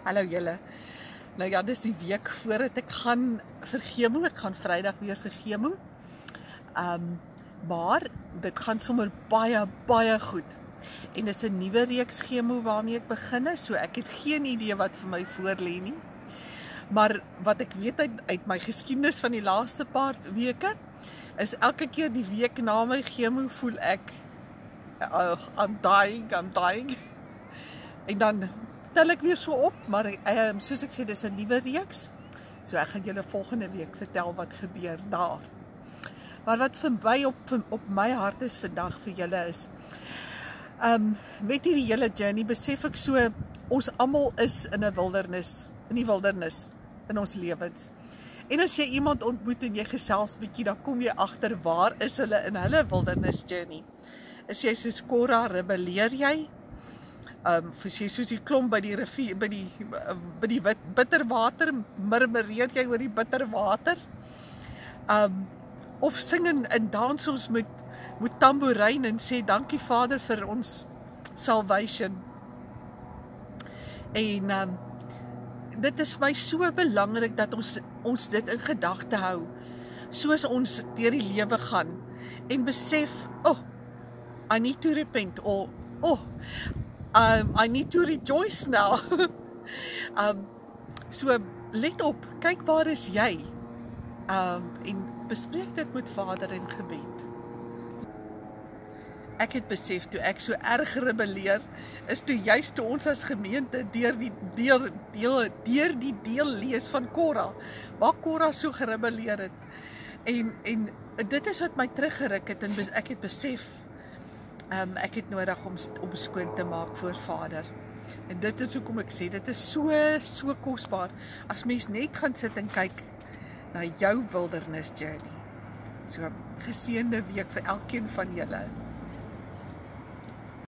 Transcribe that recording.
Hallo julle. Nou ja, dis die week voordat ek gaan vir chemo. Ek gaan Vrydag weer vir chemo. Maar dit gaan sommer baie goed. En dis 'n nuwe reeks chemo waarmee ek beginne, so ek het geen idee wat vir my voorlê nie. Maar wat ek weet uit my geskiedenis van die laaste paar weke, is elke keer die week na my chemo voel ek I'm dying. En dan tel ek weer so op, maar soos ek sê, dis 'n nuwe reeks. So ek gaan julle volgende week vertel wat gebeur daar. Maar wat vir my op my hart is vandag vir julle is, met hierdie hele journey besef ek so, ons almal is in die wildernis in ons lewens. En as jy iemand ontmoet en jy gesels bietjie, dan kom jy agter waar is hulle in hulle wildernis journey. Is jy soos Korah, rebelleer jy? Is jy soos die klomp by die rivier, by die bitter water, murmureer jy oor die bitter water? Of sing en dans ons met tamboerijn en sê dankie Vader vir ons salvation. En dit is vir my so belangrik dat ons dit in gedagte hou, soos ons deur die lewe gaan en besef, I need to repent, or I need to rejoice now. So let op, kyk waar is jy, en bespreek dit met Vader in gebed. Ek het besef toe ek so erg rebelleer, is toe juist toe ons as gemeente deur die deel lees van Korah, waar Korah so gerebelleer het. En dit is wat my teruggeruk het, en ek het besef, ek het nodig om skoon te maak voor Vader. En dit is hoekom ek sê, dit is so kosbaar, as mens net gaan sit en kyk na jou wildernis journey. So, geseënde week vir elkeen van julle.